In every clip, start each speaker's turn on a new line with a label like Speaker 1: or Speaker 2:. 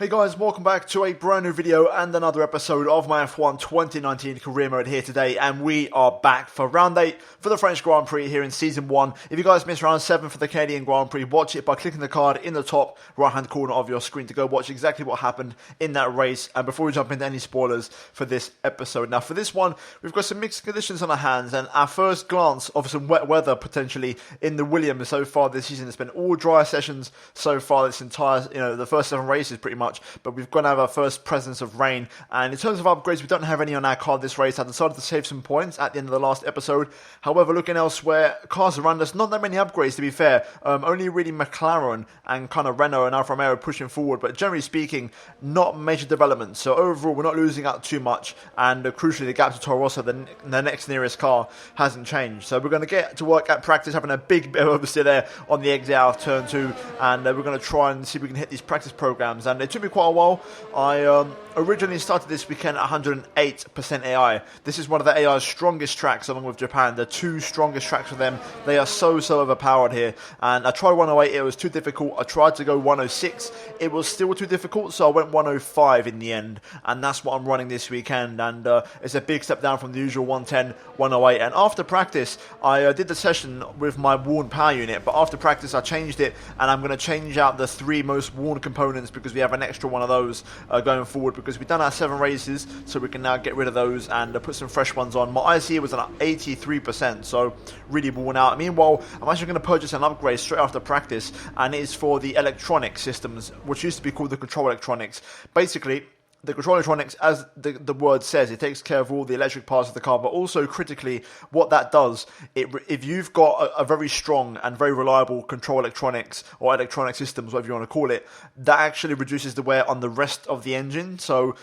Speaker 1: Hey guys, welcome back to a brand new video and another episode of my F1 2019 career mode here today, and we are back for round 8 for the French Grand Prix here in season 1. If you guys missed round 7 for the Canadian Grand Prix, watch it by clicking the card in the top right hand corner of your screen to go watch exactly what happened in that race. And before we jump into any spoilers for this episode, now for this one we've got some mixed conditions on our hands, and our first glance of some wet weather potentially in the Williams so far this season. It's been all dry sessions so far this entire, the first 7 races pretty much. But we've got to have our first presence of rain. And in terms of upgrades, we don't have any on our car this race. I decided to save some points at the end of the last episode. However, looking elsewhere, cars around us, not that many upgrades to be fair. Only really McLaren and kind of Renault and Alfa Romeo pushing forward. But generally speaking, not major developments. So overall, we're not losing out too much. And crucially, the gap to Toro Rosso, the next nearest car, hasn't changed. So we're going to get to work at practice, having a big bit of oversteer there on the exit out of turn 2. And we're going to try and see if we can hit these practice programs. And it took me quite a while. I originally started this weekend at 108% AI. This is one of the AI's strongest tracks along with Japan. The 2 strongest tracks for them. They are so overpowered here. And I tried 108, it was too difficult. I tried to go 106, it was still too difficult, so I went 105 in the end. And that's what I'm running this weekend. And it's a big step down from the usual 110, 108. And after practice, I did the session with my worn power unit. But after practice, I changed it. And I'm going to change out the 3 most worn components because we have an extra one of those going forward, because we've done our 7 races, so we can now get rid of those and put some fresh ones on. My IC was at 83%, so really worn out. Meanwhile, I'm actually going to purchase an upgrade straight after practice, and it is for the electronic systems, which used to be called the control electronics. Basically, the control electronics, as the word says, it takes care of all the electric parts of the car, but also critically, what that does, if you've got a very strong and very reliable control electronics or electronic systems, whatever you want to call it, that actually reduces the wear on the rest of the engine. So,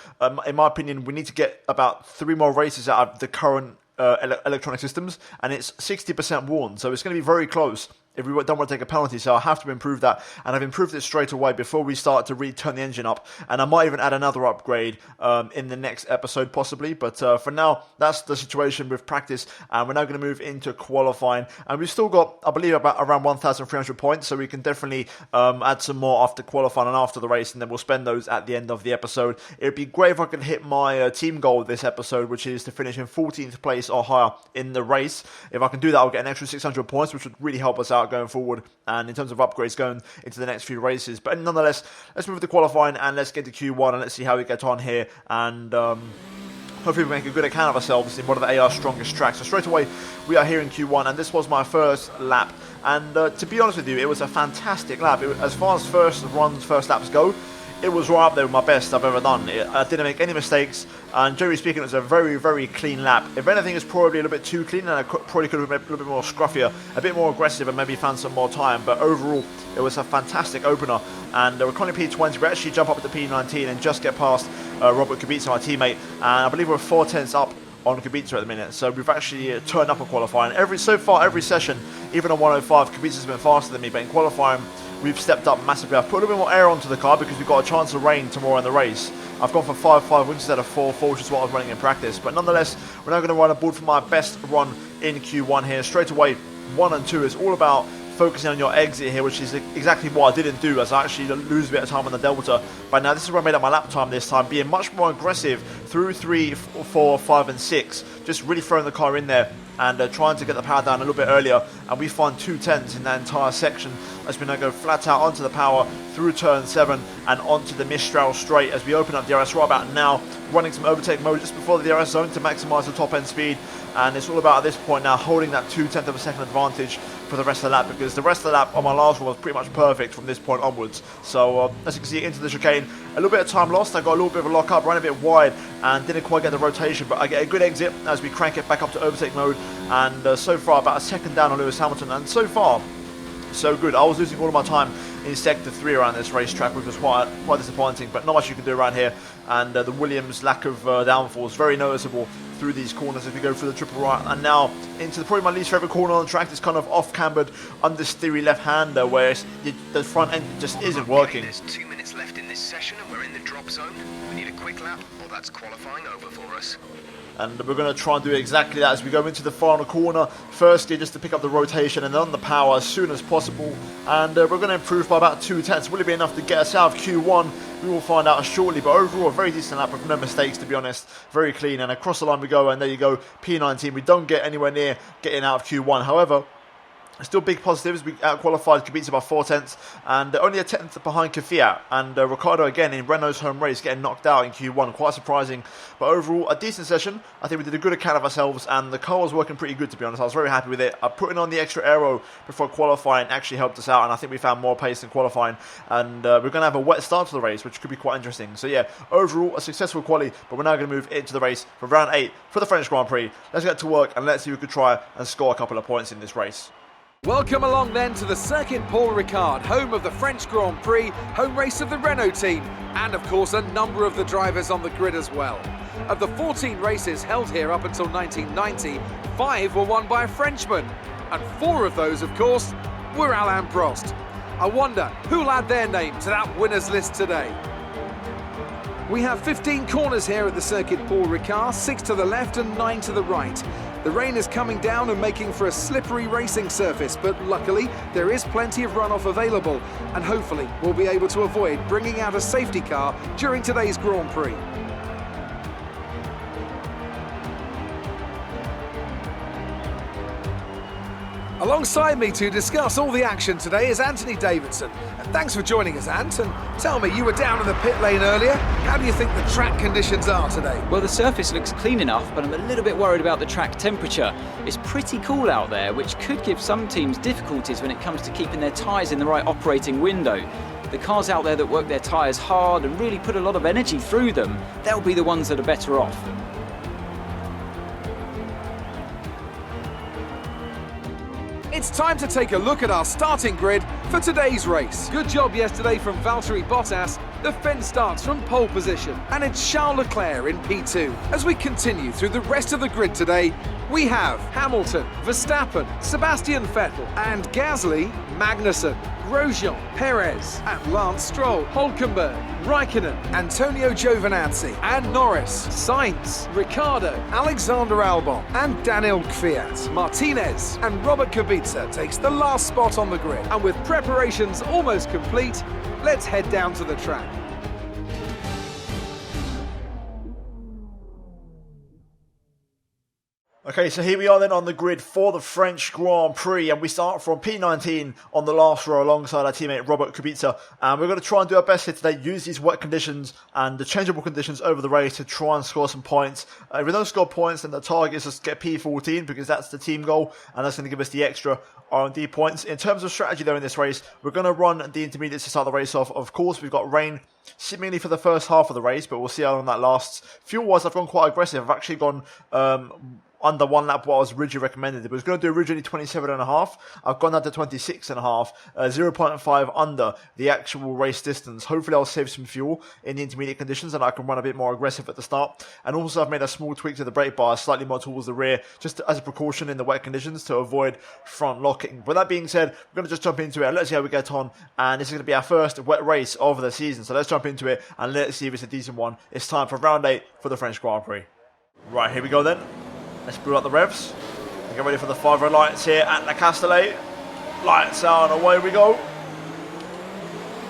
Speaker 1: in my opinion, we need to get about 3 more races out of the current electronic systems, and it's 60% worn, so it's going to be very close if we don't want to take a penalty. So I have to improve that, and I've improved it straight away before we start to really turn the engine up. And I might even add another upgrade in the next episode possibly, but for now that's the situation with practice, and we're now going to move into qualifying. And we've still got, I believe, about around 1,300 points, so we can definitely add some more after qualifying and after the race, and then we'll spend those at the end of the episode. It would be great if I could hit my team goal this episode, which is to finish in 14th place or higher in the race. If I can do that, I'll get an extra 600 points, which would really help us out going forward, and in terms of upgrades going into the next few races. But nonetheless, let's move to qualifying and let's get to Q1 and let's see how we get on here, and hopefully we make a good account of ourselves in one of the AR's strongest tracks. So straight away we are here in Q1, and this was my first lap, and to be honest with you, it was a fantastic lap. As far as first laps go, it was right up there with my best I've ever done. I didn't make any mistakes, and generally speaking, it was a very clean lap. If anything, it's probably a little bit too clean, and I probably could have been a little bit more scruffier, a bit more aggressive, and maybe found some more time. But overall, it was a fantastic opener, and we're currently P20. We actually jump up to P19 and just get past Robert Kubica, my teammate, and I believe we're 4 tenths up on Kubica at the minute. So we've actually turned up on qualifying. Every session, even on 105, Kubica's been faster than me, but in qualifying, we've stepped up massively. I've put a little bit more air onto the car because we've got a chance of rain tomorrow in the race. I've gone for 5.5 instead of 4.4, which is what I was running in practice. But nonetheless, we're now going to run a board for my best run in Q1 here. Straight away, 1 and 2 is all about focusing on your exit here, which is exactly what I didn't do, as I actually lose a bit of time on the Delta. But now this is where I made up my lap time this time, being much more aggressive through 3, 4, 5 and 6, just really throwing the car in there and trying to get the power down a little bit earlier, and we find 2 tenths in that entire section as we now go flat out onto the power through turn 7 and onto the Mistral straight as we open up the DRS right about now, running some overtake mode just before the DRS zone to maximise the top end speed. And it's all about at this point now holding that 0.2 of a second advantage for the rest of the lap, because the rest of the lap on my last one was pretty much perfect from this point onwards. So as you can see, into the chicane, a little bit of time lost. I got a little bit of a lock up, ran a bit wide and didn't quite get the rotation, but I get a good exit as we crank it back up to overtake mode. And so far about a second down on Lewis Hamilton, and so far so good. I was losing all of my time in sector 3 around this racetrack, which was quite disappointing, but not much you can do around here. And the Williams lack of downforce is very noticeable through these corners as we go through the triple right, and now into probably my least favourite corner on the track, this kind of off-cambered, understeery left-hander where the front end just isn't working.
Speaker 2: minutes left in this session and we're in the drop zone. We need a quick lap or that's qualifying over for us.
Speaker 1: And we're going to try and do exactly that as we go into the final corner. Firstly, just to pick up the rotation and then on the power as soon as possible. And we're going to improve by about 2 tenths. Will it be enough to get us out of Q1? We will find out shortly. But overall, a very decent lap with no mistakes, to be honest. Very clean. And across the line we go. And there you go, P19. We don't get anywhere near getting out of Q1. However, still big positives. We out-qualified Kubica by 4 tenths and only a tenth behind Kvyat. And Ricciardo again in Renault's home race getting knocked out in Q1. Quite surprising. But overall, a decent session. I think we did a good account of ourselves and the car was working pretty good, to be honest. I was very happy with it. Putting on the extra aero before qualifying actually helped us out and I think we found more pace in qualifying. And we're going to have a wet start to the race, which could be quite interesting. So yeah, overall, a successful quali. But we're now going to move into the race for round 8 for the French Grand Prix. Let's get to work and let's see who could try and score a couple of points in this race.
Speaker 3: Welcome along then to the Circuit Paul Ricard, home of the French Grand Prix, home race of the Renault team, and of course a number of the drivers on the grid as well. Of the 14 races held here up until 1990, 5 were won by a Frenchman, and 4 of those, of course, were Alain Prost. I wonder who'll add their name to that winners list today. We have 15 corners here at the Circuit Paul Ricard, 6 to the left and 9 to the right. The rain is coming down and making for a slippery racing surface, but luckily there is plenty of runoff available and hopefully we'll be able to avoid bringing out a safety car during today's Grand Prix. Alongside me to discuss all the action today is Anthony Davidson. And thanks for joining us, Ant. And tell me, you were down in the pit lane earlier. How do you think the track conditions are today?
Speaker 4: Well, the surface looks clean enough, but I'm a little bit worried about the track temperature. It's pretty cool out there, which could give some teams difficulties when it comes to keeping their tyres in the right operating window. The cars out there that work their tyres hard and really put a lot of energy through them, they'll be the ones that are better off.
Speaker 3: It's time to take a look at our starting grid for today's race. Good job yesterday from Valtteri Bottas. The fence starts from pole position, and it's Charles Leclerc in P2. As we continue through the rest of the grid today, we have Hamilton, Verstappen, Sebastian Vettel, and Gasly, Magnussen, Grosjean, Perez, and Lance Stroll, Hülkenberg, Raikkonen, Antonio Giovinazzi, and Norris, Sainz, Ricciardo, Alexander Albon, and Daniel Kvyat. Martinez and Robert Kubica takes the last spot on the grid. And with preparations almost complete, let's head down to the track.
Speaker 1: Okay, so here we are then on the grid for the French Grand Prix, and we start from P19 on the last row alongside our teammate Robert Kubica, and we're going to try and do our best here today, use these wet conditions and the changeable conditions over the race to try and score some points. If we don't score points, then the target is just get P14 because that's the team goal, and that's going to give us the extra R&D points. In terms of strategy though in this race, we're going to run the intermediates to start the race off. Of course, we've got rain seemingly for the first half of the race, but we'll see how long that lasts. Fuel-wise, I've gone quite aggressive. I've actually gone under 1 lap what I was originally recommended. It was going to do originally 27.5. I've gone down to 26.5, 0.5 under the actual race distance. Hopefully I'll save some fuel in the intermediate conditions and I can run a bit more aggressive at the start. And also I've made a small tweak to the brake bar, slightly more towards the rear, just as a precaution in the wet conditions to avoid front locking. With that being said, we're going to just jump into it and let's see how we get on. And this is going to be our first wet race of the season. So let's jump into it and let's see if it's a decent one. It's time for round 8 for the French Grand Prix. Right, here we go then. Let's build up the revs and get ready for the 5 red lights here at La Castellet. Lights out and away we go.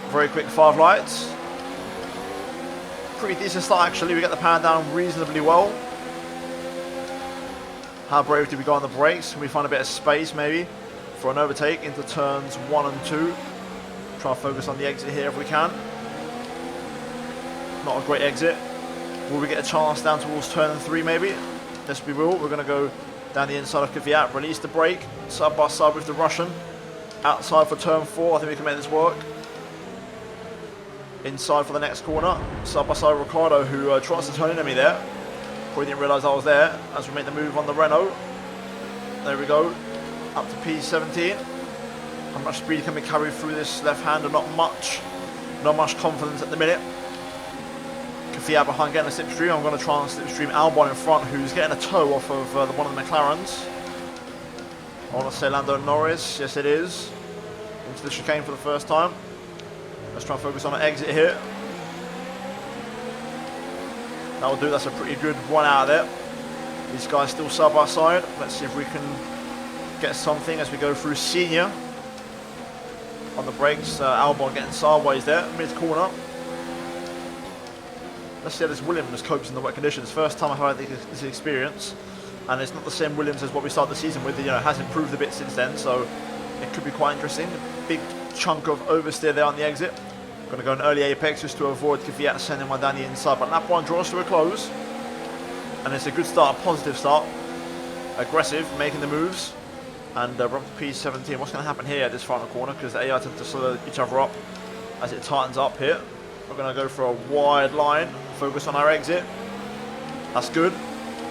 Speaker 1: Very quick 5 lights. Pretty decent start actually. We get the pan down reasonably well. How brave did we go on the brakes? Can we find a bit of space maybe for an overtake into turns 1 and 2? Try and focus on the exit here if we can. Not a great exit. Will we get a chance down towards turn 3 maybe? Yes, we will. We're going to go down the inside of Kvyat, release the brake, side by side with the Russian. Outside for turn 4, I think we can make this work. Inside for the next corner, side by side with Ricciardo, who tries to turn into me there. Probably didn't realise I was there as we make the move on the Renault. There we go, up to P17. How much speed can we carry through this left-hander? Not much. Not much confidence at the minute. Kvyat behind getting a slipstream. I'm going to try and slipstream Albon in front, who's getting a toe off of one of the McLarens. I want to say Lando Norris. Yes, it is. Into the chicane for the first time. Let's try and focus on an exit here. That'll do. That's a pretty good one out of there. These guys still side by side. Let's see if we can get something as we go through senior. On the brakes, Albon getting sideways there, mid-corner. Let's see how this Williams copes in the wet conditions. First time I've had this experience. And it's not the same Williams as what we started the season with. You know, it has improved a bit since then, so it could be quite interesting. Big chunk of oversteer there on the exit. Going to go an early apex just to avoid Kvyat sending one down the inside. But lap 1 draws to a close. And it's a good start, a positive start. Aggressive, making the moves. And we're up to P17. What's going to happen here at this final corner? Because the AI tend to slow each other up as it tightens up here. We're going to go for a wide line. Focus on our exit. That's good.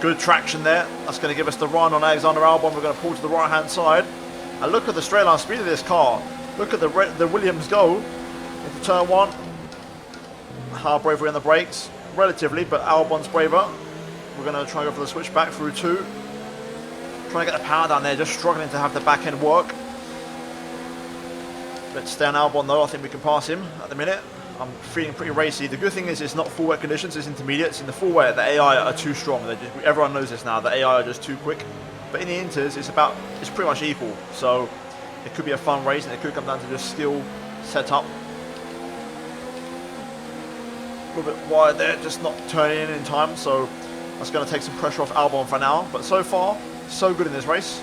Speaker 1: Good traction there. That's going to give us the run on Alexander Albon. We're going to pull to the right hand side. And look at the straight line speed of this car. Look at the Williams go into turn 1. Hard bravery on the brakes. Relatively, but Albon's braver. We're going to try and go for the switch back through 2. Trying to get the power down there. Just struggling to have the back end work. Let's stay on Albon though. I think we can pass him at the minute. I'm feeling pretty racy. The good thing is it's not full wet conditions, it's intermediates. In the full wet, the AI are too strong. Everyone knows this now, the AI are just too quick. But in the inters, it's pretty much equal. So it could be a fun race and it could come down to just skill setup. A little bit wide there, just not turning in time. So that's going to take some pressure off Albon for now. But so far, so good in this race.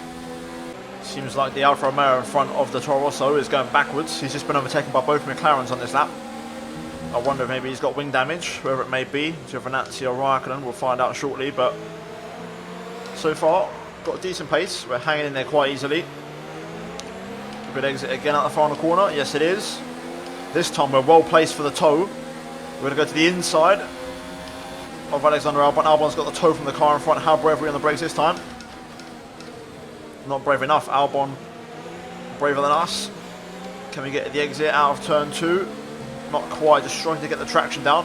Speaker 1: Seems like the Alfa Romeo in front of the Toro Rosso is going backwards. He's just been overtaken by both McLarens on this lap. I wonder if maybe he's got wing damage, whoever it may be. Giovinazzi or Raikkonen, we'll find out shortly. But so far, got a decent pace. We're hanging in there quite easily. A good exit again out the final corner. Yes, it is. This time we're well placed for the toe. We're going to go to the inside of Alexander Albon. Albon's got the toe from the car in front. How bravery on the brakes this time? Not brave enough. Albon braver than us. Can we get the exit out of turn 2? Not quite, just trying to get the traction down.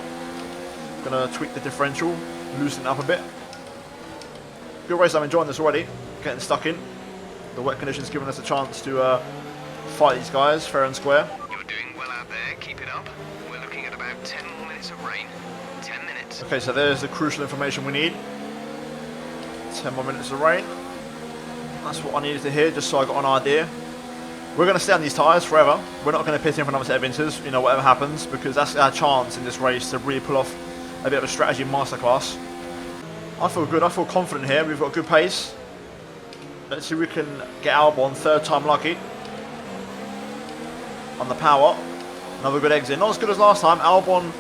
Speaker 1: Gonna tweak the differential, loosen it up a bit. Good race, I'm enjoying this already. Getting stuck in. The wet conditions giving us a chance to fight these guys fair and square.
Speaker 2: You're doing well out there, keep it up. We're looking at about 10 more minutes of rain. 10 minutes.
Speaker 1: Okay, so there's the crucial information we need. 10 more minutes of rain. That's what I needed to hear, just so I got an idea. We're going to stay on these tyres forever. We're not going to pit in for another set of winters, you know, whatever happens, because that's our chance in this race to really pull off a bit of a strategy masterclass. I feel good, I feel confident here. We've got good pace. Let's see if we can get Albon, third time lucky. On the power. Another good exit. Not as good as last time. Albon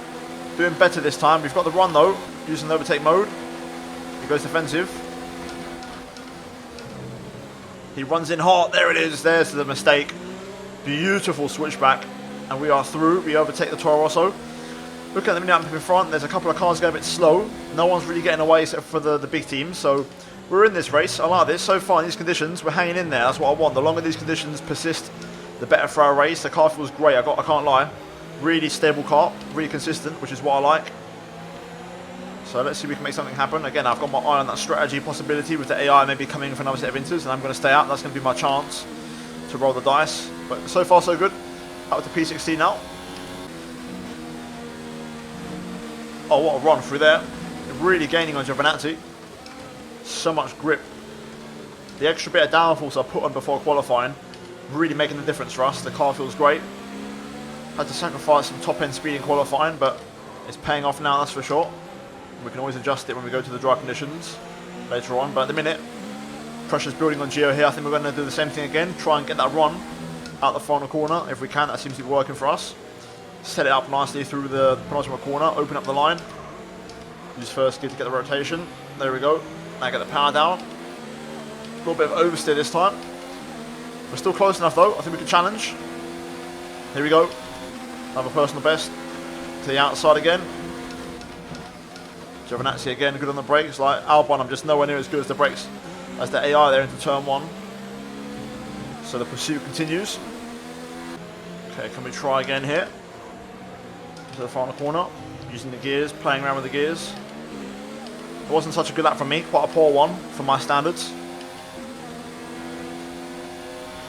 Speaker 1: doing better this time. We've got the run though, using the overtake mode. He goes defensive. He runs in hot. There it is. There's the mistake. Beautiful switchback. And we are through. We overtake the Toro Rosso. Look at the mini in front. There's a couple of cars going a bit slow. No one's really getting away except for the big teams. So we're in this race. I like this. So far in these conditions, we're hanging in there. That's what I want. The longer these conditions persist, the better for our race. The car feels great. I can't lie. Really stable car. Really consistent, which is what I like. So let's see if we can make something happen. Again, I've got my eye on that strategy possibility with the AI maybe coming for another set of inters, and I'm going to stay out. That's going to be my chance to roll the dice. But so far, so good. Up to P16 now. Oh, what a run through there. Really gaining on Giovinazzi. So much grip. The extra bit of downforce I put on before qualifying, really making the difference for us. The car feels great. Had to sacrifice some top-end speed in qualifying, but it's paying off now, that's for sure. We can always adjust it when we go to the dry conditions later on. But at the minute, pressure's building on Gio here. I think we're going to do the same thing again. Try and get that run out the final corner if we can. That seems to be working for us. Set it up nicely through the penultimate corner. Open up the line. Use first gear to get the rotation. There we go. Now get the power down. A little bit of oversteer this time. We're still close enough though. I think we can challenge. Here we go. Another personal best. To the outside again. Giovinazzi again, good on the brakes. Like Albon, I'm just nowhere near as good as the brakes as the AI there into turn 1. So the pursuit continues. Okay, can we try again here? To the final corner, using the gears, playing around with the gears. It wasn't such a good lap from me, quite a poor one for my standards.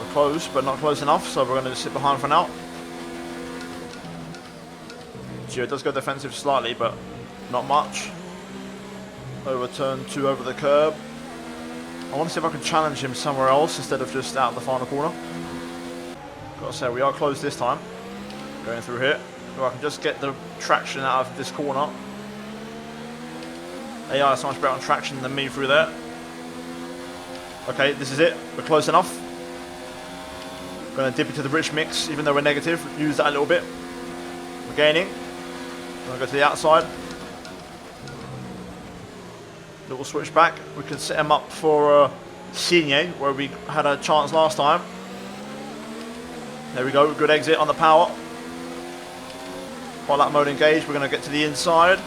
Speaker 1: We're close, but not close enough, so we're going to just sit behind for now. Gio does go defensive slightly, but not much. Overturn 2 over the curb. I want to see if I can challenge him somewhere else instead of just out of the final corner. Gotta say, we are close this time. Going through here. So I can just get the traction out of this corner. AI is so much better on traction than me through there. Okay, this is it. We're close enough. Going to dip into the rich mix, even though we're negative. Use that a little bit. We're gaining. Going to go to the outside. Little switch back. We can set him up for Signe, where we had a chance last time. There we go. Good exit on the power. While that mode engaged, we're going to get to the inside.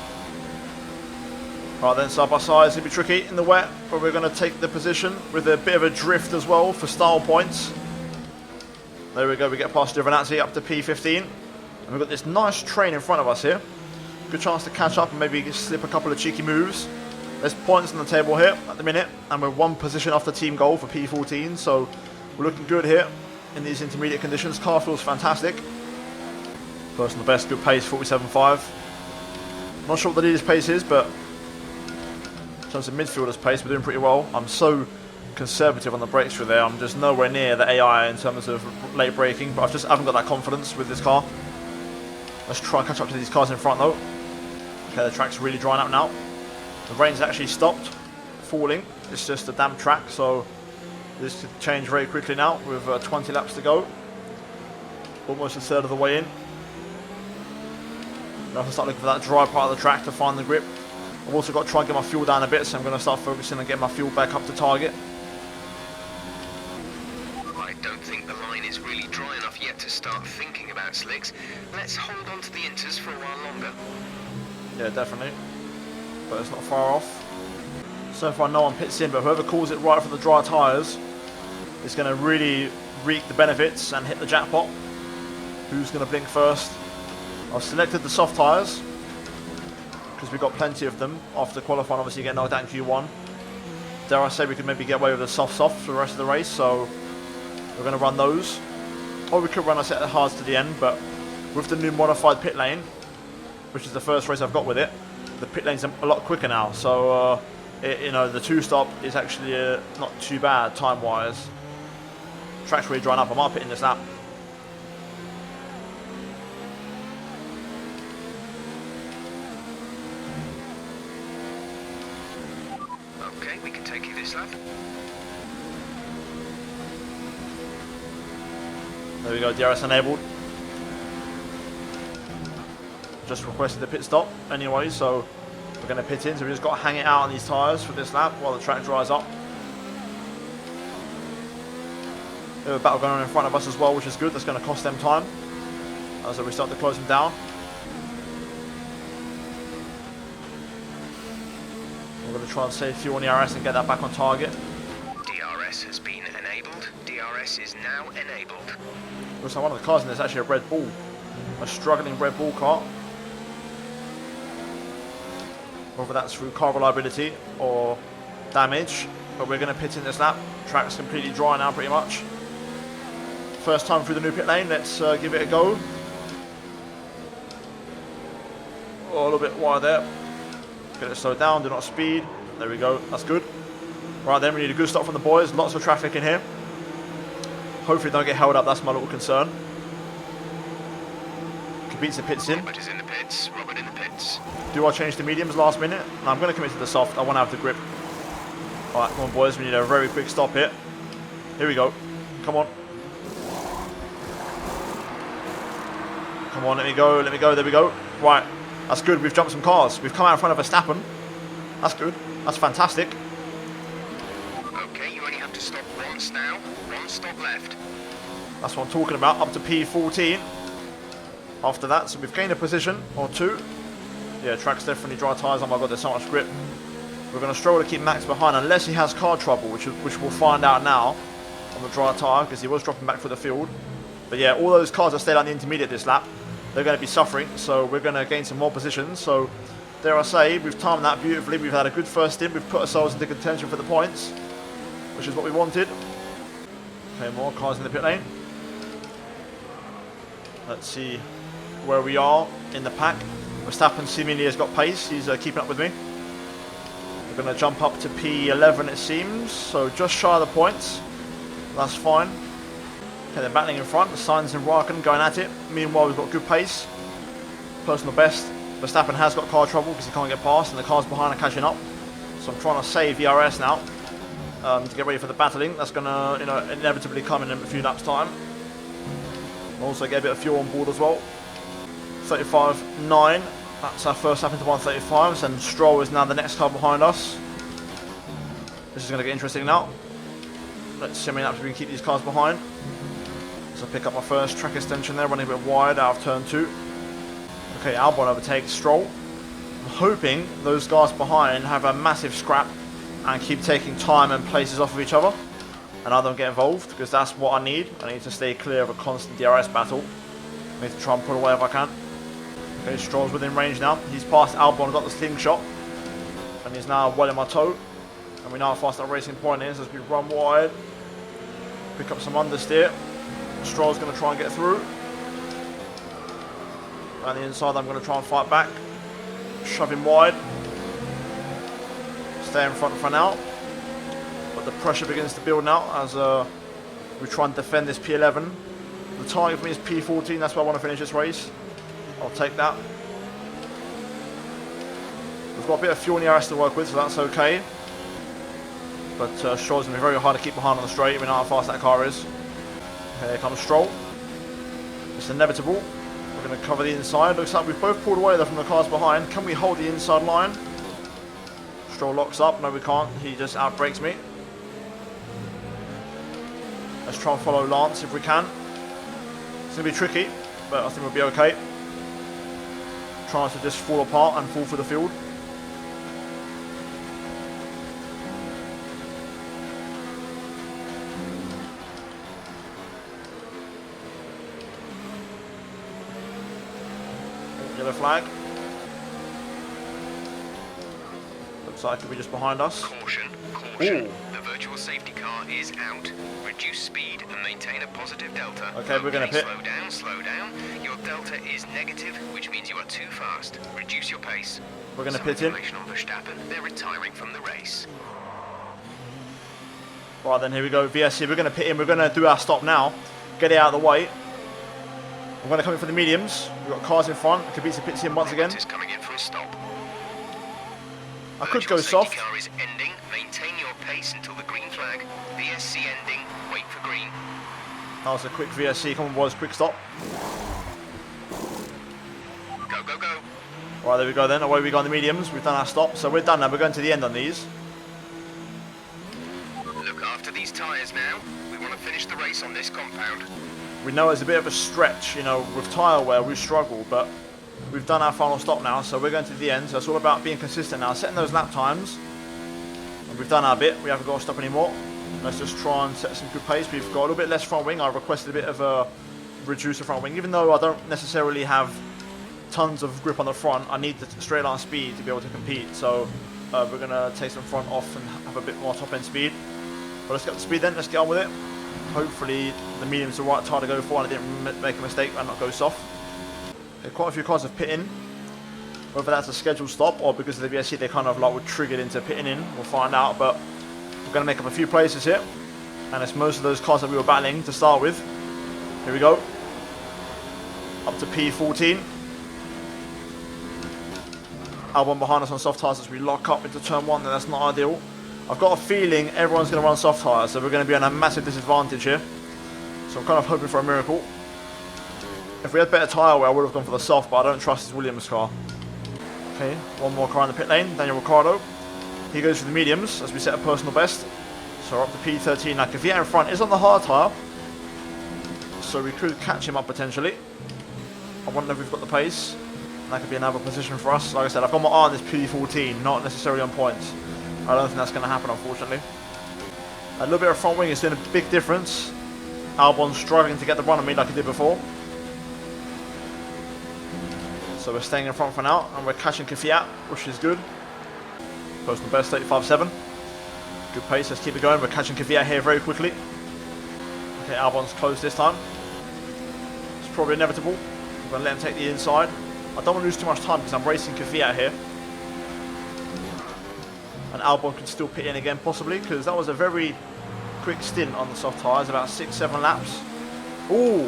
Speaker 1: Right then, side by side, it's going to be tricky in the wet, but we're going to take the position with a bit of a drift as well for style points. There we go, we get past Giovinazzi up to P15. And we've got this nice train in front of us here. Good chance to catch up and maybe slip a couple of cheeky moves. There's points on the table here at the minute, and we're 1 position off the team goal for P14, so we're looking good here in these intermediate conditions. Car feels fantastic. Personal best, good pace, 47.5. Not sure what the leader's pace is, but in terms of midfielder's pace, we're doing pretty well. I'm so conservative on the brakes through there. I'm just nowhere near the AI in terms of late braking, but I haven't got that confidence with this car. Let's try and catch up to these cars in front though. Okay, the track's really drying out now. The rain's actually stopped falling. It's just a damp track, so this could change very quickly now with 20 laps to go. Almost a third of the way in. I have to start looking for that dry part of the track to find the grip. I've also got to try and get my fuel down a bit, so I'm going to start focusing on getting my fuel back up to target.
Speaker 2: I don't think the line is really dry enough yet to start thinking about slicks. Let's hold on to the inters for a while longer.
Speaker 1: Yeah, definitely. But it's not far off. So far no one pits in, but whoever calls it right for the dry tyres is going to really reap the benefits and hit the jackpot. Who's going to blink first? I've selected the soft tyres because we've got plenty of them after qualifying. Obviously get knocked out in Q1. Dare I say we could maybe get away with the soft for the rest of the race, so we're going to run those. Or we could run a set of hards to the end, but with the new modified pit lane, which is the first race I've got with it, the pit lane's a lot quicker now, so you know, the 2-stop is actually not too bad time wise. Track's really drying up. I might pit in this lap.
Speaker 2: Okay, we can take you this lap.
Speaker 1: There we go, DRS enabled. Just requested the pit stop anyway, so we're going to pit in. So we just got to hang it out on these tyres for this lap while the track dries up. We have a battle going on in front of us as well, which is good. That's going to cost them time as we start to close them down. We're going to try and save fuel on the RS and get that back on target.
Speaker 2: DRS has been enabled. DRS is now enabled.
Speaker 1: Looks like one of the cars in this is actually a Red Bull. A struggling Red Bull car. Whether that's through car reliability or damage, but we're going to pit in this lap. Track's completely dry now pretty much. First time through the new pit lane, let's give it a go. Oh, a little bit wide there. Get it slowed down, do not speed. There we go, that's good. Right then, we need a good stop from the boys. Lots of traffic in here. Hopefully don't get held up, that's my little concern. Kubica pits in.
Speaker 2: Robert is in the pits. Robert in the pits.
Speaker 1: Do I change to mediums last minute? No, I'm going to commit to the soft. I want to have the grip. Alright, come on boys, we need a very quick stop here. Here we go. Come on. Come on, let me go, there we go. Right, that's good, we've jumped some cars. We've come out in front of Verstappen. That's good, that's fantastic.
Speaker 2: Okay, you only have to stop once now. One stop left.
Speaker 1: That's what I'm talking about, up to P14. After that, so we've gained a position or two. Yeah, track's definitely dry tyres. Oh my god, there's so much grip. We're going to struggle to keep Max behind unless he has car trouble, which we'll find out now on the dry tyre because he was dropping back for the field. But yeah, all those cars that stayed on the intermediate this lap, they're going to be suffering, so we're going to gain some more positions. So dare I say, we've timed that beautifully. We've had a good first stint. We've put ourselves into contention for the points, which is what we wanted. Okay, more cars in the pit lane. Let's see where we are in the pack. Verstappen seemingly has got pace. He's keeping up with me. We're going to jump up to P11 it seems. So just shy of the points. That's fine. Okay, they're battling in front. Sainz and Raikkonen going at it. Meanwhile, we've got good pace. Personal best. Verstappen has got car trouble because he can't get past, and the cars behind are catching up. So I'm trying to save the RS now to get ready for the battling. That's going to, inevitably come in a few laps' time. Also get a bit of fuel on board as well. 35.9. That's our first lap into 135s, and Stroll is now the next car behind us. This is going to get interesting now. Let's see how many laps we can keep these cars behind. So I pick up my first track extension there, running a bit wide out of turn 2. Okay, Albon overtakes Stroll. I'm hoping those guys behind have a massive scrap and keep taking time and places off of each other, and I don't get involved, because that's what I need. I need to stay clear of a constant DRS battle. I need to try and pull away if I can. Okay, Stroll's within range now. He's passed Albon, got the slingshot, and he's now well in my toe. And we know how fast that racing point is as we run wide. Pick up some understeer. Stroll's going to try and get through. Around the inside, I'm going to try and fight back. Shove him wide. Stay in front for now. But the pressure begins to build now as we try and defend this P11. The target for me is P14. That's where I want to finish this race. I'll take that. We've got a bit of fuel in the RS to work with, so that's okay. But Stroll's going to be very hard to keep behind on the straight. We know how fast that car is. Okay, here comes Stroll. It's inevitable. We're going to cover the inside. Looks like we've both pulled away there from the cars behind. Can we hold the inside line? Stroll locks up. No, we can't. He just outbrakes me. Let's try and follow Lance if we can. It's going to be tricky, but I think we'll be okay. Trying to just fall apart and fall for the field. Yellow flag. Looks like it'll be just behind us.
Speaker 2: Caution, caution.
Speaker 1: Ooh.
Speaker 2: The virtual safety car is out. Reduce speed and maintain a positive delta.
Speaker 1: Okay, we're going to pit.
Speaker 2: Slow down. Your delta is negative, which means you are too fast. Reduce your pace.
Speaker 1: We're going to pit in.
Speaker 2: On Verstappen, they're retiring from the race.
Speaker 1: Right then, here we go. VSC, we're going to pit in. We're going to do our stop now. Get it out of the way. I'm going to come in for the mediums. We've got cars in front. Kubica pits in once again.
Speaker 2: Is coming in for a stop.
Speaker 1: I could go soft.
Speaker 2: Car is ending. Maintain your pace until the green flag. VSC ending. Wait for green.
Speaker 1: That was a quick VSC. Come on, boys. Quick stop.
Speaker 2: Go, go, go.
Speaker 1: Right, there we go then. Away we go on the mediums. We've done our stop. So we're done now. We're going to the end on these.
Speaker 2: Look after these tyres now. We want to finish the race on this compound.
Speaker 1: We know it's a bit of a stretch, with tyre wear we struggle, but we've done our final stop now, so we're going to the end. So it's all about being consistent now, setting those lap times. And we've done our bit, we haven't got to stop anymore. Let's just try and set some good pace. We've got a little bit less front wing. I requested a bit of a reducer front wing, even though I don't necessarily have tons of grip on the front. I need the straight line speed to be able to compete, so we're going to take some front off and have a bit more top end speed. But let's get the speed then, let's get on with it. Hopefully the medium's the right tire to go for and I didn't make a mistake and not go soft. Okay, quite a few cars have pit in. Whether that's a scheduled stop or because of the VSC they kind of like were triggered into pitting in, we'll find out. But we're going to make up a few places here. And it's most of those cars that we were battling to start with. Here we go. Up to P14. Albon behind us on soft tyres as we lock up into turn 1, that's not ideal. I've got a feeling everyone's going to run soft tyres, so we're going to be on a massive disadvantage here. So I'm kind of hoping for a miracle. If we had better tyre wear, I would have gone for the soft, but I don't trust this Williams car. Okay, one more car in the pit lane, Daniel Ricciardo. He goes for the mediums as we set a personal best. So we're up to P13. Now Kvyat in front is on the hard tyre, so we could catch him up potentially. I wonder if we've got the pace. That could be another position for us. Like I said, I've got my eye on this P14, not necessarily on points. I don't think that's going to happen, unfortunately. A little bit of front wing is doing a big difference. Albon's struggling to get the run on me like he did before. So we're staying in front for now, and we're catching Kvyat, which is good. Personal best, 35.7. Good pace, let's keep it going. We're catching Kvyat here very quickly. Okay, Albon's close this time. It's probably inevitable. I'm going to let him take the inside. I don't want to lose too much time because I'm racing Kvyat here. And Albon can still pit in again possibly, because that was a very quick stint on the soft tyres, about 6-7 laps. Ooh,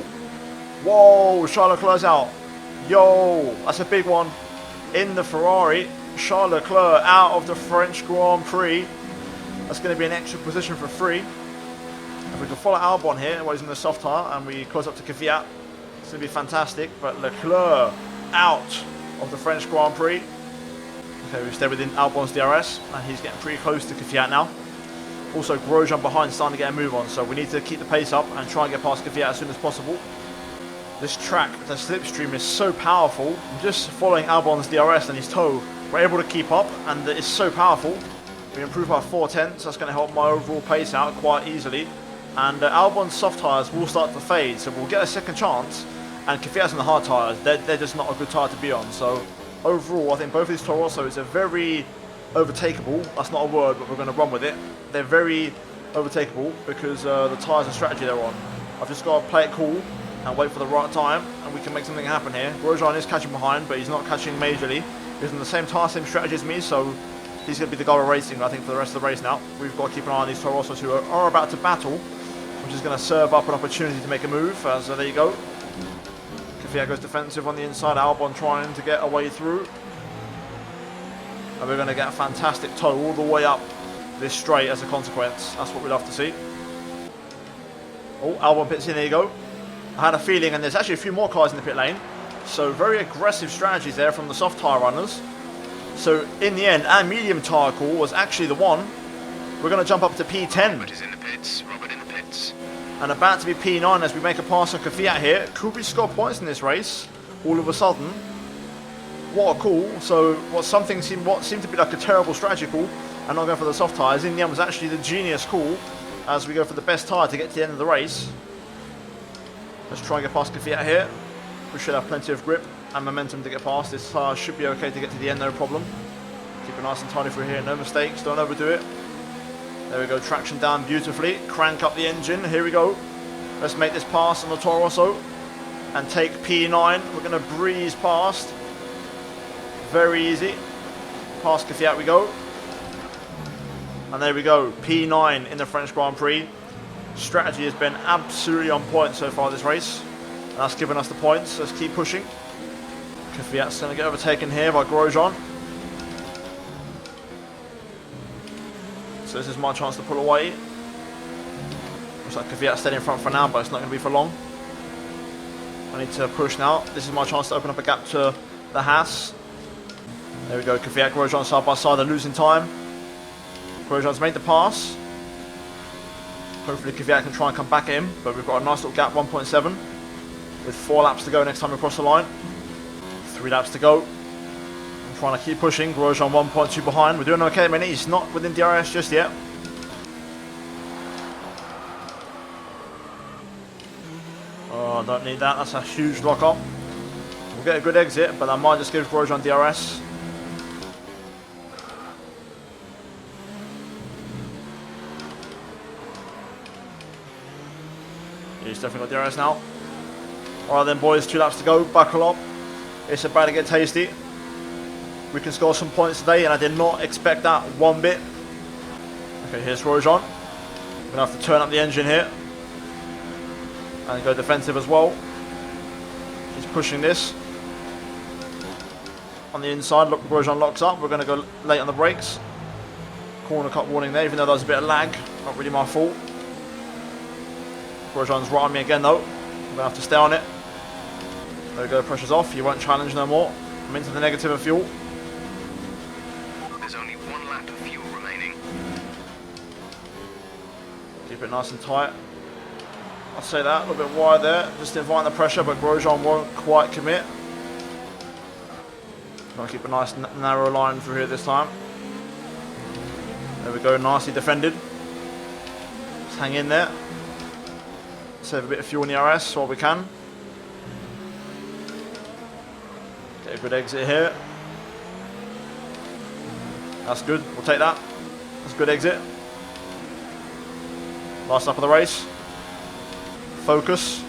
Speaker 1: whoa, Charles Leclerc's out. Yo, that's a big one. In the Ferrari, Charles Leclerc out of the French Grand Prix. That's going to be an extra position for 3. If we can follow Albon here while he's in the soft tyre and we close up to Kvyat, it's going to be fantastic. But Leclerc out of the French Grand Prix. Okay, we stay within Albon's DRS, and he's getting pretty close to Kvyat now. Also, Grosjean behind starting to get a move on, so we need to keep the pace up and try and get past Kvyat as soon as possible. This track, the slipstream is so powerful. Just following Albon's DRS and his toe, we're able to keep up, and it's so powerful. We improve by 4/10, so that's going to help my overall pace out quite easily. And Albon's soft tyres will start to fade, so we'll get a second chance. And Kvyat's on the hard tyres, they're just not a good tyre to be on. So overall, I think both of these Toro Rossos are very overtakeable. That's not a word, but we're going to run with it. They're very overtakeable because the tyres and strategy they're on. I've just got to play it cool and wait for the right time, and we can make something happen here. Grosjean is catching behind, but he's not catching majorly. He's on the same tyre, same strategy as me, so he's going to be the guy we're racing, I think, for the rest of the race now. We've got to keep an eye on these Toro Rossos who are about to battle, which is going to serve up an opportunity to make a move. So there you go. Kvyat goes defensive on the inside, Albon trying to get a way through. And we're going to get a fantastic tow all the way up this straight as a consequence. That's what we'd love to see. Oh, Albon pits in, there you go. I had a feeling, and there's actually a few more cars in the pit lane. So very aggressive strategies there from the soft tyre runners. So in the end, our medium tyre call was actually the one. We're going to jump up to P10.
Speaker 2: Robert is in the pits. Robert in the pits.
Speaker 1: And about to be P9 as we make a pass on Kvyat here. Could we score points in this race all of a sudden? What a call. So what seemed to be like a terrible strategy call and not going for the soft tyres, in the end was actually the genius call as we go for the best tyre to get to the end of the race. Let's try and get past Kvyat here. We should have plenty of grip and momentum to get past. This tyre should be okay to get to the end, no problem. Keep it nice and tidy through here, no mistakes, don't overdo it. There we go, traction down beautifully. Crank up the engine, here we go. Let's make this pass on the Toro Rosso and take P9. We're going to breeze past. Very easy. Past Kvyat we go. And there we go, P9 in the French Grand Prix. Strategy has been absolutely on point so far this race. And that's given us the points. Let's keep pushing. Kvyat's going to get overtaken here by Grosjean. So this is my chance to pull away. Looks like Kvyat's staying in front for now, but it's not going to be for long. I need to push now. This is my chance to open up a gap to the Haas. There we go, Kvyat, Grosjean side by side, they're losing time. Grosjean's made the pass. Hopefully Kvyat can try and come back at him, but we've got a nice little gap, 1.7. With 4 laps to go next time we cross the line. 3 laps to go. I'm trying to keep pushing, Grosjean 1.2 behind. We're doing okay at the minute, he's not within DRS just yet. Oh, I don't need that, that's a huge lock up. We'll get a good exit, but I might just give Grosjean DRS. He's definitely got DRS now. Alright then boys, 2 laps to go, buckle up. It's about to get tasty. We can score some points today, and I did not expect that one bit. Okay, here's Grosjean. We're going to have to turn up the engine here. And go defensive as well. He's pushing this. On the inside, look, Grosjean locks up. We're going to go late on the brakes. Corner cut warning there, even though there was a bit of lag. Not really my fault. Grosjean's right on me again though. I'm going to have to stay on it. There we go, pressure's off. You won't challenge no more. I'm into the negative of fuel.
Speaker 2: There's only 1 lap of fuel remaining.
Speaker 1: Keep it nice and tight. I'll say that, a little bit wide there. Just inviting the pressure, but Grosjean won't quite commit. Trying to keep a nice narrow line through here this time. There we go, nicely defended. Just hang in there. Save a bit of fuel in the RS while we can. Get a good exit here. That's good, we'll take that. That's a good exit. Last lap of the race. Focus.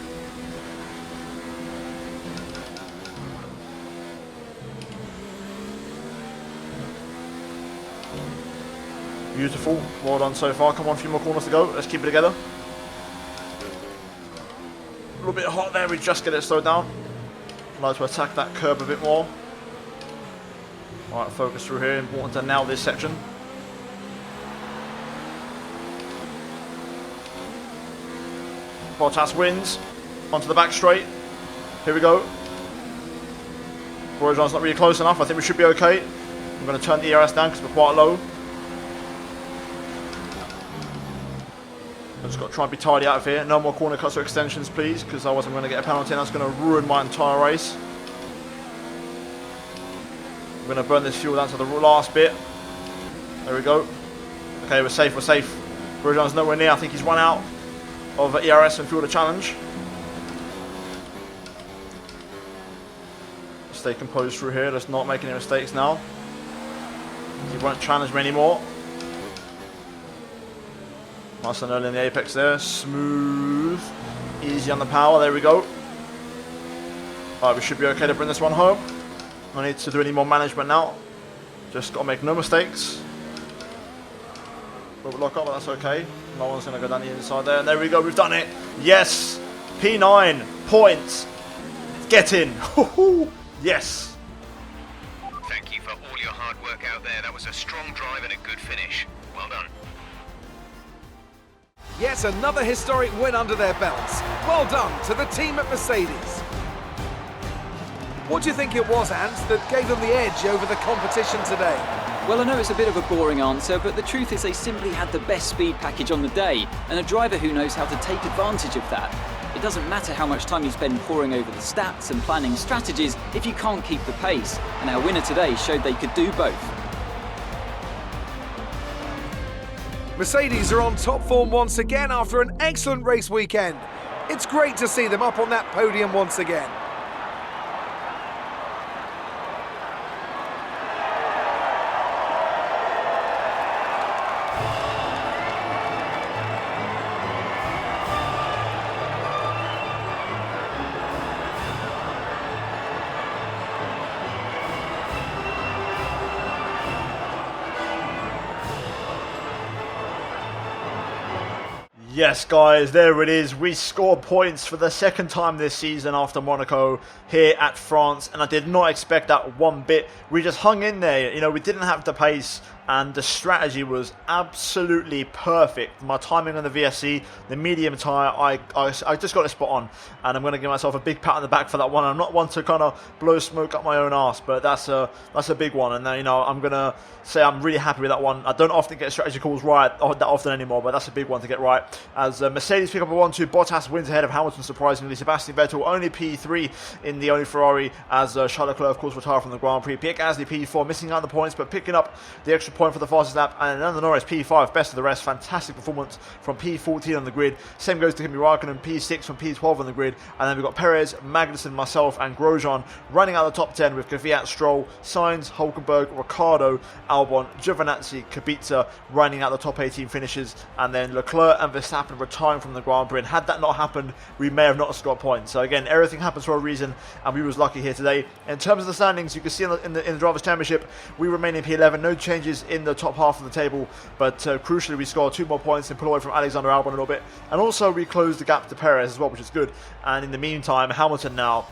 Speaker 1: Beautiful. Well done so far. Come on, a few more corners to go. Let's keep it together. A little bit hot there. We just get it slowed down. I'd like to attack that curb a bit more. Alright, focus through here. Important to nail this section. Bottas wins. Onto the back straight. Here we go. Grosjean's not really close enough. I think we should be okay. I'm going to turn the ERS down because we're quite low. I've just got to try and be tidy out of here. No more corner cuts or extensions, please, because otherwise I'm going to get a penalty and that's going to ruin my entire race. I'm going to burn this fuel down to the last bit. There we go. Okay, we're safe, we're safe. Grosjean's nowhere near. I think he's run out of ERS and fuel to challenge. Stay composed through here. Let's not make any mistakes now. He won't challenge me anymore. Nice and early in the apex there. Smooth. Easy on the power. There we go. Alright, we should be okay to bring this one home. No need to do any more management now. Just got to make no mistakes. We'll lock up, but that's okay. No one's going to go down the inside there. And there we go. We've done it. Yes. P9 points. Get in. Yes.
Speaker 2: Thank you for all your hard work out there. That was a strong drive and a good finish. Well done.
Speaker 3: Yet another historic win under their belts. Well done to the team at Mercedes. What do you think it was, Ant, that gave them the edge over the competition today?
Speaker 4: Well, I know it's a bit of a boring answer, but the truth is they simply had the best speed package on the day, and a driver who knows how to take advantage of that. It doesn't matter how much time you spend poring over the stats and planning strategies if you can't keep the pace, and our winner today showed they could do both.
Speaker 3: Mercedes are on top form once again after an excellent race weekend. It's great to see them up on that podium once again.
Speaker 1: Yes, guys, there it is. We scored points for the second time this season after Monaco here at France, and I did not expect that one bit. We just hung in there. You know, we didn't have the pace, and the strategy was absolutely perfect. My timing on the VSC, the medium tyre, I just got it spot on, and I'm going to give myself a big pat on the back for that one. I'm not one to kind of blow smoke up my own arse, but that's a big one, and you know, I'm going to say I'm really happy with that one. I don't often get strategy calls right that often anymore, but that's a big one to get right. As Mercedes pick up a 1-2, Bottas wins ahead of Hamilton, surprisingly. Sebastian Vettel only P3 in the only Ferrari, as Charles Leclerc, of course, retired from the Grand Prix. Pierre Gasly P4, missing out the points, but picking up the extra point for the fastest lap. And Lando Norris P5, best of the rest. Fantastic performance from P14 on the grid. Same goes to Kimi Raikkonen, P6 from P12 on the grid. And then we've got Perez, Magnussen, myself, and Grosjean running out the top 10 with Kvyat, Stroll, Sainz, Hulkenberg, Ricciardo, Albon, Giovinazzi, Kubica running out the top 18 finishes. And then Leclerc and Verstappen retiring from the Grand Prix. And had that not happened, we may have not scored points. So again, everything happens for a reason, and we was lucky here today. In terms of the standings, you can see in the Drivers' Championship, we remain in P11. No changes in the top half of the table, but crucially, we scored 2 more points and pull away from Alexander Albon a little bit. And also, we closed the gap to Perez as well, which is good. And in the meantime, Hamilton now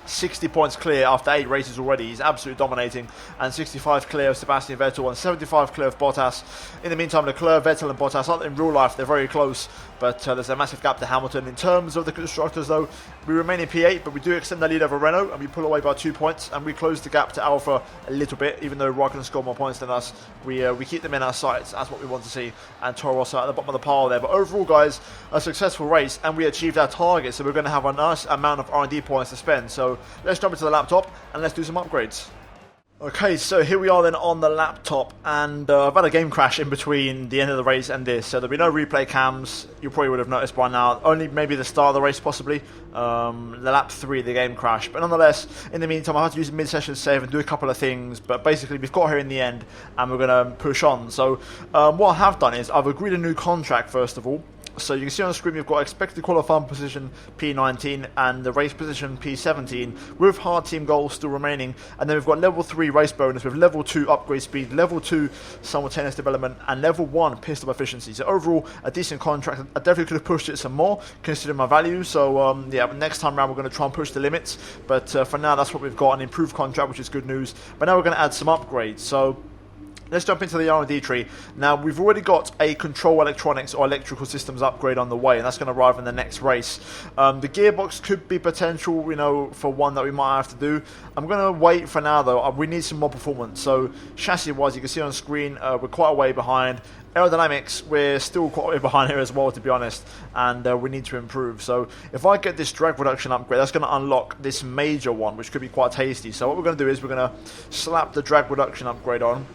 Speaker 1: 60 points clear after 8 races already. He's absolutely dominating, and 65 clear of Sebastian Vettel and 75 clear of Bottas. In the meantime, Leclerc, Vettel and Bottas, in real life, they're very close, but there's a massive gap to Hamilton. In terms of the constructors, though, we remain in P8, but we do extend the lead over Renault, and we pull away by 2 points, and we close the gap to Alfa a little bit. Even though Raikkonen scored more points than us, we keep them in our sights. That's what we want to see. And Toro Rosso at the bottom of the pile there. But overall, guys, a successful race, and we achieved our target, so we're going to have a nice amount of R&D points to spend. So let's jump into the laptop and let's do some upgrades. Okay, so here we are then on the laptop, and I've had a game crash in between the end of the race and this, so there'll be no replay cams. You probably would have noticed by now, only maybe the start of the race possibly, the lap 3 the game crash, but nonetheless, in the meantime I had to use a mid-session save and do a couple of things, but basically we've got here in the end and we're going to push on. So what I have done is I've agreed a new contract first of all. So you can see on the screen we've got expected qualifying position P19 and the race position P17 with hard team goals still remaining, and then we've got level 3 race bonus with level 2 upgrade speed, level 2 simultaneous development, and level 1 pit stop efficiency. So overall, a decent contract. I definitely could have pushed it some more, considering my value. So yeah, next time around we're going to try and push the limits. But for now, that's what we've got, an improved contract, which is good news. But now we're going to add some upgrades. So let's jump into the R&D tree. Now, we've already got a control electronics or electrical systems upgrade on the way, and that's going to arrive in the next race. The gearbox could be potential, you know, for one that we might have to do. I'm going to wait for now, though. We need some more performance. So, chassis-wise, you can see on screen, we're quite a way behind. Aerodynamics, we're still quite a way behind here as well, to be honest, and we need to improve. So, if I get this drag reduction upgrade, that's going to unlock this major one, which could be quite tasty. So, what we're going to do is we're going to slap the drag reduction upgrade on.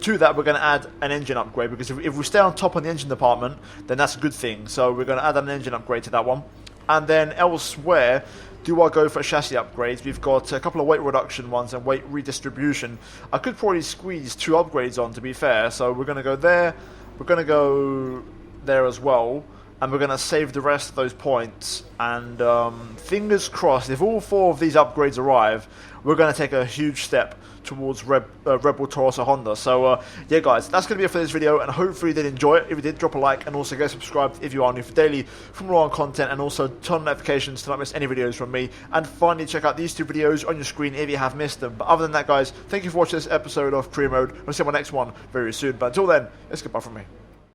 Speaker 1: To that, we're going to add an engine upgrade, because if we stay on top of the engine department, then that's a good thing. So we're going to add an engine upgrade to that one. And then elsewhere, do I go for chassis upgrades? We've got a couple of weight reduction ones and weight redistribution. I could probably squeeze 2 upgrades on, to be fair. So we're going to go there, we're going to go there as well, and we're going to save the rest of those points. And fingers crossed, if all 4 of these upgrades arrive, we're going to take a huge step towards Rebel, Taurus, or Honda. So yeah, guys, that's going to be it for this video, and hopefully you did enjoy it. If you did, drop a like, and also get subscribed if you are new for daily Formula 1 content, and also turn on notifications to not miss any videos from me. And finally, check out these 2 videos on your screen if you have missed them. But other than that, guys, thank you for watching this episode of Career Mode. I'll see you on my next one very soon. But until then, it's goodbye from me.